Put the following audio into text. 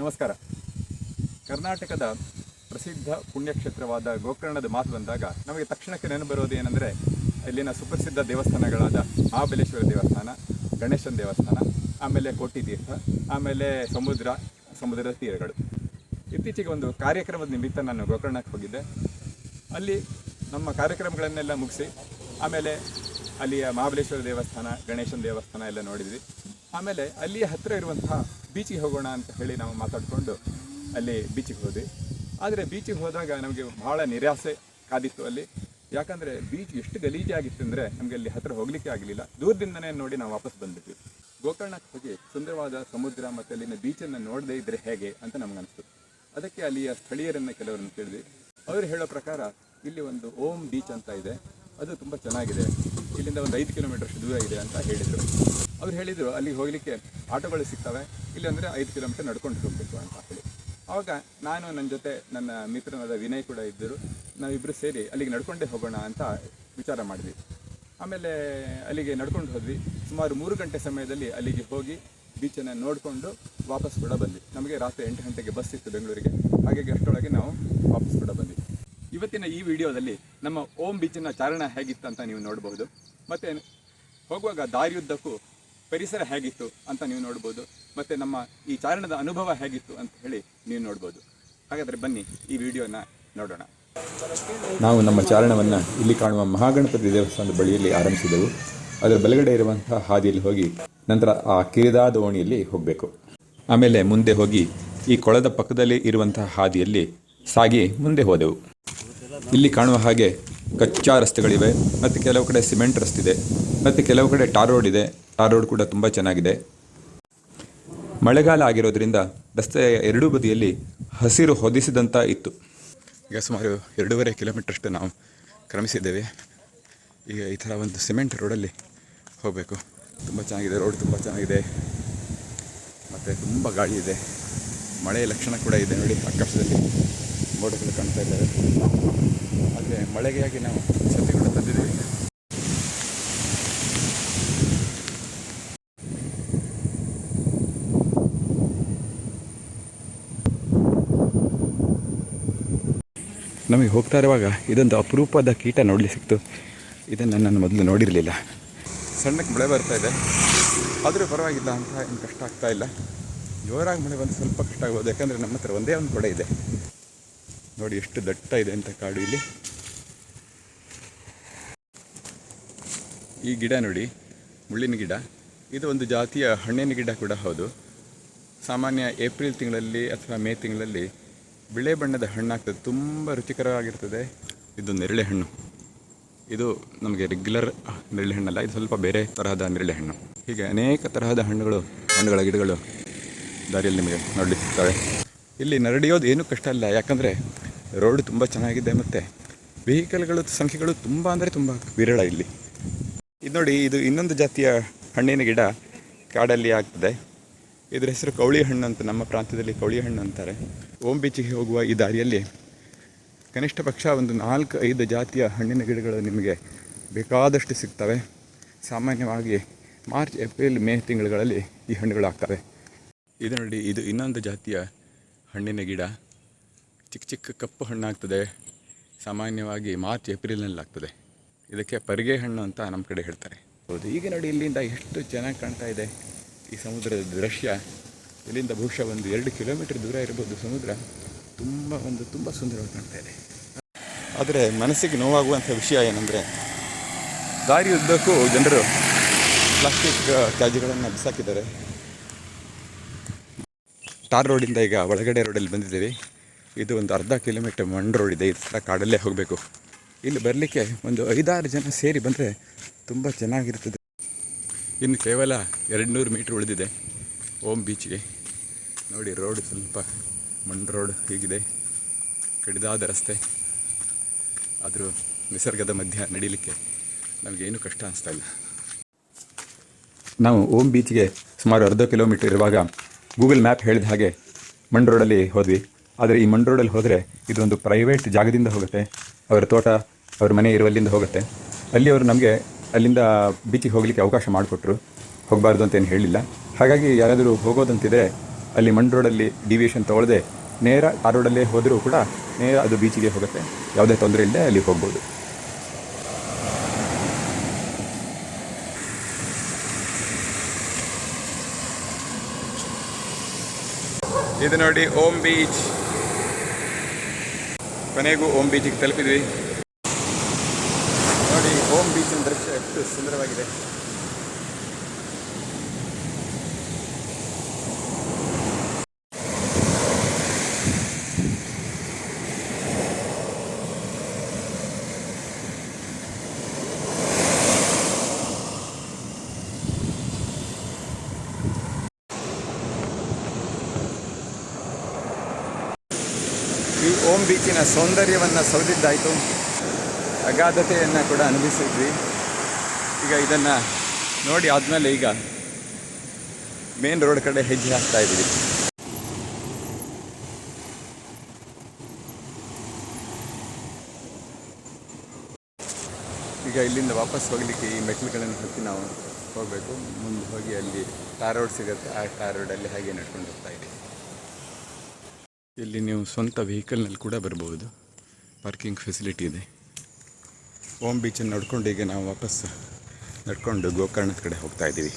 ನಮಸ್ಕಾರ. ಕರ್ನಾಟಕದ ಪ್ರಸಿದ್ಧ ಪುಣ್ಯಕ್ಷೇತ್ರವಾದ ಗೋಕರ್ಣದ ಮಾತು ಬಂದಾಗ ನಮಗೆ ತಕ್ಷಣಕ್ಕೆ ನೆನಪು ಬರೋದು ಏನಂದರೆ ಇಲ್ಲಿನ ಸುಪ್ರಸಿದ್ಧ ದೇವಸ್ಥಾನಗಳಾದ ಮಹಾಬಲೇಶ್ವರ ದೇವಸ್ಥಾನ, ಗಣೇಶನ ದೇವಸ್ಥಾನ, ಆಮೇಲೆ ಕೋಟಿ ತೀರ್ಥ, ಆಮೇಲೆ ಸಮುದ್ರದ ತೀರಗಳು. ಇತ್ತೀಚೆಗೆ ಒಂದು ಕಾರ್ಯಕ್ರಮದ ನಿಮಿತ್ತ ನಾನು ಗೋಕರ್ಣಕ್ಕೆ ಹೋಗಿದ್ದೆ. ಅಲ್ಲಿ ನಮ್ಮ ಕಾರ್ಯಕ್ರಮಗಳನ್ನೆಲ್ಲ ಮುಗಿಸಿ ಆಮೇಲೆ ಅಲ್ಲಿಯ ಮಹಾಬಲೇಶ್ವರ ದೇವಸ್ಥಾನ, ಗಣೇಶನ ದೇವಸ್ಥಾನ ಎಲ್ಲ ನೋಡಿದ್ವಿ. ಆಮೇಲೆ ಅಲ್ಲಿಯ ಹತ್ತಿರ ಇರುವಂತಹ ಬೀಚಿಗೆ ಹೋಗೋಣ ಅಂತ ಹೇಳಿ ನಾವು ಮಾತಾಡಿಕೊಂಡು ಅಲ್ಲಿ ಬೀಚಿಗೆ ಹೋದ್ವಿ. ಆದರೆ ಬೀಚಿಗೆ ಹೋದಾಗ ನಮಗೆ ಭಾಳ ನಿರಾಸೆ ಕಾದಿತ್ತು ಅಲ್ಲಿ. ಯಾಕಂದರೆ ಬೀಚ್ ಎಷ್ಟು ಗಲೀಜಾಗಿತ್ತು ಅಂದರೆ ನಮಗೆ ಅಲ್ಲಿ ಹತ್ತಿರ ಹೋಗಲಿಕ್ಕೆ ಆಗಲಿಲ್ಲ. ದೂರದಿಂದನೇ ನೋಡಿ ನಾವು ವಾಪಸ್ ಬಂದ್ಬಿಟ್ವಿ. ಗೋಕರ್ಣಕ್ಕೆ ಹೋಗಿ ಸುಂದರವಾದ ಸಮುದ್ರ ಮತ್ತು ಅಲ್ಲಿನ ಬೀಚನ್ನು ನೋಡದೇ ಇದ್ದರೆ ಹೇಗೆ ಅಂತ ನಮಗನ್ನಿಸ್ತು. ಅದಕ್ಕೆ ಅಲ್ಲಿಯ ಸ್ಥಳೀಯರನ್ನು ಕೆಲವರನ್ನು ಕೇಳಿದ್ವಿ. ಅವರು ಹೇಳೋ ಪ್ರಕಾರ ಇಲ್ಲಿ ಒಂದು ಓಮ್ ಬೀಚ್ ಅಂತ ಇದೆ, ಅದು ತುಂಬ ಚೆನ್ನಾಗಿದೆ, ಇಲ್ಲಿಂದ ಒಂದು 5 ಕಿಲೋಮೀಟರ್ಷ್ಟು ದೂರ ಇದೆ ಅಂತ ಹೇಳಿದರು. ಅವ್ರು ಹೇಳಿದರು ಅಲ್ಲಿಗೆ ಹೋಗಲಿಕ್ಕೆ ಆಟೋಗಳು ಸಿಗ್ತವೆ, ಇಲ್ಲಿ ಅಂದರೆ 5 ಕಿಲೋಮೀಟರ್ ನಡ್ಕೊಂಡು ಹೋಗಬೇಕು ಅಂತ ಹೇಳಿ. ಆವಾಗ ನಾನು ನನ್ನ ಜೊತೆ ನನ್ನ ಮಿತ್ರನಾದ ವಿನಯ್ ಕೂಡ ಇದ್ದರು. ನಾವಿಬ್ಬರು ಸೇರಿ ಅಲ್ಲಿಗೆ ನಡ್ಕೊಂಡೇ ಹೋಗೋಣ ಅಂತ ವಿಚಾರ ಮಾಡಿದ್ವಿ. ಆಮೇಲೆ ಅಲ್ಲಿಗೆ ನಡ್ಕೊಂಡು ಹೋದ್ವಿ. ಸುಮಾರು 3 ಗಂಟೆ ಸಮಯದಲ್ಲಿ ಅಲ್ಲಿಗೆ ಹೋಗಿ ಬೀಚನ್ನು ನೋಡಿಕೊಂಡು ವಾಪಸ್ ಕೂಡ ಬಂದ್ವಿ. ನಮಗೆ ರಾತ್ರಿ 8 ಗಂಟೆಗೆ ಬಸ್ ಇತ್ತು ಬೆಂಗಳೂರಿಗೆ, ಹಾಗಾಗಿ ಅಷ್ಟರೊಳಗೆ ನಾವು ವಾಪಸ್ ಕೂಡ ಬಂದ್ವಿ. ಇವತ್ತಿನ ಈ ವಿಡಿಯೋದಲ್ಲಿ ನಮ್ಮ ಓಮ್ ಬೀಚಿನ ಚಾರಣ ಹೇಗಿತ್ತು ಅಂತ ನೀವು ನೋಡ್ಬೋದು. ಮತ್ತು ಹೋಗುವಾಗ ದಾರಿಯುದ್ದಕ್ಕೂ ಪರಿಸರ ಹೇಗಿತ್ತು ಅಂತ ನೀವು ನೋಡ್ಬೋದು. ಮತ್ತು ನಮ್ಮ ಈ ಚಾರಣದ ಅನುಭವ ಹೇಗಿತ್ತು ಅಂತ ಹೇಳಿ ನೀವು ನೋಡ್ಬೋದು. ಹಾಗಾದರೆ ಬನ್ನಿ ಈ ವಿಡಿಯೋನ ನೋಡೋಣ. ನಾವು ನಮ್ಮ ಚಾರಣವನ್ನು ಇಲ್ಲಿ ಕಾಣುವ ಮಹಾಗಣಪತಿ ದೇವಸ್ಥಾನದ ಬಳಿಯಲ್ಲಿ ಆರಂಭಿಸಿದೆವು. ಅದರ ಬಲಗಡೆ ಇರುವಂತಹ ಹಾದಿಯಲ್ಲಿ ಹೋಗಿ ನಂತರ ಆ ಕಿರಿದಾದ ಓಣಿಯಲ್ಲಿ ಹೋಗಬೇಕು. ಆಮೇಲೆ ಮುಂದೆ ಹೋಗಿ ಈ ಕೊಳದ ಪಕ್ಕದಲ್ಲಿ ಇರುವಂತಹ ಹಾದಿಯಲ್ಲಿ ಸಾಗಿ ಮುಂದೆ ಹೋದೆವು. ಇಲ್ಲಿ ಕಾಣುವ ಹಾಗೆ ಕಚ್ಚಾ ರಸ್ತೆಗಳಿವೆ, ಮತ್ತು ಕೆಲವು ಕಡೆ ಸಿಮೆಂಟ್ ರಸ್ತಿದೆ, ಮತ್ತು ಕೆಲವು ಕಡೆ ಟಾರ್ ರೋಡ್ ಇದೆ. ಟಾರ್ ರೋಡ್ ಕೂಡ ತುಂಬ ಚೆನ್ನಾಗಿದೆ. ಮಳೆಗಾಲ ಆಗಿರೋದ್ರಿಂದ ರಸ್ತೆಯ ಎರಡೂ ಬದಿಯಲ್ಲಿ ಹಸಿರು ಹೊದಿಸಿದಂಥ ಇತ್ತು. ಈಗ ಸುಮಾರು 2.5 ಕಿಲೋಮೀಟ್ರಷ್ಟು ನಾವು ಕ್ರಮಿಸಿದ್ದೇವೆ. ಈಗ ಈ ಥರ ಒಂದು ಸಿಮೆಂಟ್ ರೋಡಲ್ಲಿ ಹೋಗಬೇಕು. ತುಂಬ ಚೆನ್ನಾಗಿದೆ, ರೋಡ್ ತುಂಬ ಚೆನ್ನಾಗಿದೆ, ಮತ್ತು ತುಂಬ ಗಾಳಿ ಇದೆ. ಮಳೆಯ ಲಕ್ಷಣ ಕೂಡ ಇದೆ. ನೋಡಿ, ಆಕಾಶದಲ್ಲಿ ಮೋಡಗಳು ಕಾಣ್ತಾ ಇದ್ದಾವೆ. ಆದರೆ ಮಳೆಗಾಗಿ ನಾವು ಛತ್ರಿ ಕೂಡ ತಂದಿದ್ದೀವಿ. ನಮಗೆ ಹೋಗ್ತಾ ಇರುವಾಗ ಇದೊಂದು ಅಪರೂಪದ ಕೀಟ ನೋಡಲಿ ಸಿಕ್ತು. ಇದನ್ನು ನಾನು ಮೊದಲು ನೋಡಿರಲಿಲ್ಲ. ಸಣ್ಣಕ್ಕೆ ಮಳೆ ಬರ್ತಾ ಇದೆ, ಆದರೂ ಪರವಾಗಿಲ್ಲ ಅಂತ ಏನು ಕಷ್ಟ ಆಗ್ತಾ ಇಲ್ಲ. ಜೋರಾಗಿ ಮಳೆ ಬಂದು ಸ್ವಲ್ಪ ಕಷ್ಟ ಆಗ್ಬೋದು, ಯಾಕಂದರೆ ನಮ್ಮ ಹತ್ರ ಒಂದೇ ಒಂದು ಕೊಡೆ ಇದೆ. ನೋಡಿ ಎಷ್ಟು ದಟ್ಟ ಇದೆ ಅಂತ ಕಾಡು ಇಲ್ಲಿ. ಈ ಗಿಡ ನೋಡಿ, ಮುಳ್ಳಿನ ಗಿಡ. ಇದು ಒಂದು ಜಾತಿಯ ಹಣ್ಣಿನ ಗಿಡ ಕೂಡ ಹೌದು. ಸಾಮಾನ್ಯ ಏಪ್ರಿಲ್ ತಿಂಗಳಲ್ಲಿ ಅಥವಾ ಮೇ ತಿಂಗಳಲ್ಲಿ ಬಿಳೆ ಬಣ್ಣದ ಹಣ್ಣಾಗ್ತದೆ, ತುಂಬ ರುಚಿಕರವಾಗಿರ್ತದೆ. ಇದು ನೇರಳೆ ಹಣ್ಣು. ಇದು ನಮಗೆ ರೆಗ್ಯುಲರ್ ನೇರಳೆ ಹಣ್ಣಲ್ಲ, ಇದು ಸ್ವಲ್ಪ ಬೇರೆ ತರಹದ ನೇರಳೆ ಹಣ್ಣು. ಹೀಗೆ ಅನೇಕ ತರಹದ ಹಣ್ಣುಗಳ ಗಿಡಗಳು ದಾರಿಯಲ್ಲಿ ನಿಮಗೆ ನೋಡಲಿಕ್ಕೆ ಸಿಗ್ತವೆ. ಇಲ್ಲಿ ನಡೆಯೋದು ಏನೂ ಕಷ್ಟ ಇಲ್ಲ, ಯಾಕಂದರೆ ರೋಡ್ ತುಂಬ ಚೆನ್ನಾಗಿದೆ ಮತ್ತು ವೆಹಿಕಲ್ಗಳು ಸಂಖ್ಯೆಗಳು ತುಂಬ ಅಂದರೆ ತುಂಬ ವಿರಳ ಇಲ್ಲಿ. ಇದು ನೋಡಿ, ಇದು ಇನ್ನೊಂದು ಜಾತಿಯ ಹಣ್ಣಿನ ಗಿಡ ಕಾಡಲ್ಲಿ ಆಗ್ತದೆ. ಇದರ ಹೆಸರು ಕವಳಿ ಹಣ್ಣು ಅಂತ, ನಮ್ಮ ಪ್ರಾಂತ್ಯದಲ್ಲಿ ಕವಳಿ ಹಣ್ಣು ಅಂತಾರೆ. ಓಮ್ ಬೀಚಿಗೆ ಹೋಗುವ ಈ ದಾರಿಯಲ್ಲಿ ಕನಿಷ್ಠ ಪಕ್ಷ ಒಂದು 4-5 ಜಾತಿಯ ಹಣ್ಣಿನ ಗಿಡಗಳು ನಿಮಗೆ ಬೇಕಾದಷ್ಟು ಸಿಗ್ತವೆ. ಸಾಮಾನ್ಯವಾಗಿ ಮಾರ್ಚ್, ಏಪ್ರಿಲ್, ಮೇ ತಿಂಗಳುಗಳಲ್ಲಿ ಈ ಹಣ್ಣುಗಳಾಗ್ತವೆ. ಇದು ನೋಡಿ, ಇದು ಇನ್ನೊಂದು ಜಾತಿಯ ಹಣ್ಣಿನ ಗಿಡ. ಚಿಕ್ಕ ಚಿಕ್ಕ ಕಪ್ಪು ಹಣ್ಣಾಗ್ತದೆ. ಸಾಮಾನ್ಯವಾಗಿ ಮಾರ್ಚ್, ಏಪ್ರಿಲ್ನಲ್ಲಿ ಆಗ್ತದೆ. ಇದಕ್ಕೆ ಪರಿಗೆ ಹಣ್ಣು ಅಂತ ನಮ್ಮ ಕಡೆ ಹೇಳ್ತಾರೆ. ಹೌದು, ಈಗ ನೋಡಿ ಇಲ್ಲಿಂದ ಎಷ್ಟು ಚೆನ್ನಾಗಿ ಕಾಣ್ತಾ ಇದೆ ಈ ಸಮುದ್ರದ ದೃಶ್ಯ. ಇಲ್ಲಿಂದ ಬಹುಶಃ ಒಂದು 2 ಕಿಲೋಮೀಟರ್ ದೂರ ಇರ್ಬೋದು ಸಮುದ್ರ. ತುಂಬ ಸುಂದರವಾಗಿ ಕಾಣ್ತಾ ಇದೆ. ಆದರೆ ಮನಸ್ಸಿಗೆ ನೋವಾಗುವಂಥ ವಿಷಯ ಏನಂದರೆ, ದಾರಿ ಉದ್ದಕ್ಕೂ ಜನರು ಪ್ಲಾಸ್ಟಿಕ್ ತ್ಯಾಜ್ಯಗಳನ್ನು ಬಿಸಾಕಿದ್ದಾರೆ. ಟಾರ್ ರೋಡಿಂದ ಈಗ ಒಳಗಡೆ ರೋಡಲ್ಲಿ ಬಂದಿದ್ದೀವಿ. ಇದು ಒಂದು ಅರ್ಧ ಕಿಲೋಮೀಟರ್ ಮಣ್ಣು ರೋಡ್ ಇದೆ. ಈ ಥರ ಕಾಡಲ್ಲೇ ಹೋಗಬೇಕು. ಇಲ್ಲಿ ಬರಲಿಕ್ಕೆ ಒಂದು 5-6 ಜನ ಸೇರಿ ಬಂದರೆ ತುಂಬ ಚೆನ್ನಾಗಿರ್ತದೆ. ಇನ್ನು ಕೇವಲ 200 ಮೀಟ್ರ್ ಉಳಿದಿದೆ ಓಮ್ ಬೀಚ್ಗೆ. ನೋಡಿ, ರೋಡ್ ಸ್ವಲ್ಪ ಮಣ್ಣು ರೋಡ್ ಹೀಗಿದೆ, ಕಡಿದಾದ ರಸ್ತೆ. ಆದರೂ ನಿಸರ್ಗದ ಮಧ್ಯ ನಡೀಲಿಕ್ಕೆ ನಮಗೇನು ಕಷ್ಟ ಅನಿಸ್ತಾ ಇಲ್ಲ. ನಾವು ಓಮ್ ಬೀಚ್ಗೆ ಸುಮಾರು ಅರ್ಧ ಕಿಲೋಮೀಟರ್ ಇರುವಾಗ ಗೂಗಲ್ ಮ್ಯಾಪ್ ಹೇಳಿದ ಹಾಗೆ ಮಣ್ಣು ರೋಡಲ್ಲಿ ಹೋದ್ವಿ. ಆದರೆ ಈ ಮಣ್ಣು ರೋಡಲ್ಲಿ ಹೋದರೆ ಇದೊಂದು ಪ್ರೈವೇಟ್ ಜಾಗದಿಂದ ಹೋಗುತ್ತೆ. ಅವರ ತೋಟ, ಅವ್ರ ಮನೆ ಇರುವಲ್ಲಿಂದ ಹೋಗುತ್ತೆ. ಅಲ್ಲಿ ಅವರು ನಮಗೆ ಅಲ್ಲಿಂದ ಬೀಚಿಗೆ ಹೋಗಲಿಕ್ಕೆ ಅವಕಾಶ ಮಾಡಿಕೊಟ್ರು. ಹೋಗಬಾರ್ದು ಅಂತೇನು ಹೇಳಿಲ್ಲ. ಹಾಗಾಗಿ ಯಾರಾದರೂ ಹೋಗೋದಂತಿದ್ರೆ ಅಲ್ಲಿ ಮಣ್ ರೋಡಲ್ಲಿ ಡಿವಿಯೇಷನ್ ತೊಗೊಳ್ಳದೆ ನೇರ ಆ ರೋಡಲ್ಲೇ ಹೋದರೂ ಕೂಡ ನೇರ ಅದು ಬೀಚಿಗೆ ಹೋಗುತ್ತೆ. ಯಾವುದೇ ತೊಂದರೆ ಇಲ್ಲದೆ ಅಲ್ಲಿ ಹೋಗ್ಬೋದು. ಇದು ನೋಡಿ ಓಂ ಬೀಚ್. ಕೊನೆಗೂ ಓಂ ಬೀಚಿಗೆ ತಲುಪಿದ್ವಿ. ನೋಡಿ ಓಂ ಬೀಚಿನ ದೃಶ್ಯ ಎಷ್ಟು ಸುಂದರವಾಗಿದೆ. ಈ ಓಂ ಬೀಚಿನ ಸೌಂದರ್ಯವನ್ನು ಸವಿದಿದ್ದಾಯಿತು, ಅಗಾಧತೆಯನ್ನು ಕೂಡ ಅನುಭವಿಸಿದ್ವಿ. ಈಗ ಇದನ್ನು ನೋಡಿ ಆದಮೇಲೆ ಈಗ ಮೇನ್ ರೋಡ್ ಕಡೆ ಹೆಜ್ಜೆ ಹಾಕ್ತಾ ಇದ್ದೀವಿ. ಈಗ ಇಲ್ಲಿಂದ ವಾಪಸ್ ಹೋಗಲಿಕ್ಕೆ ಈ ಮೆಟ್ಲುಗಳನ್ನು ಹತ್ತಿ ನಾವು ಹೋಗಬೇಕು. ಮುಂದೆ ಹೋಗಿ ಅಲ್ಲಿ ಟಾರ್ ರೋಡ್ ಸಿಗುತ್ತೆ, ಆ ಟಾರ್ ರೋಡಲ್ಲಿ ಹಾಗೆ ನಡ್ಕೊಂಡು ಹೋಗ್ತಾ ಇದ್ದೀವಿ. ಇಲ್ಲಿ ನೀವು ಸ್ವಂತ ವೆಹಿಕಲ್ನಲ್ಲಿ ಕೂಡ ಬರ್ಬೋದು, ಪಾರ್ಕಿಂಗ್ ಫೆಸಿಲಿಟಿ ಇದೆ. ಓಂ ಬೀಚನ್ನು ನೋಡ್ಕೊಂಡು ಈಗ ನಾವು ವಾಪಸ್ ನಡ್ಕೊಂಡು ಗೋಕರ್ಣದ ಕಡೆ ಹೋಗ್ತಾ ಇದ್ದೀವಿ.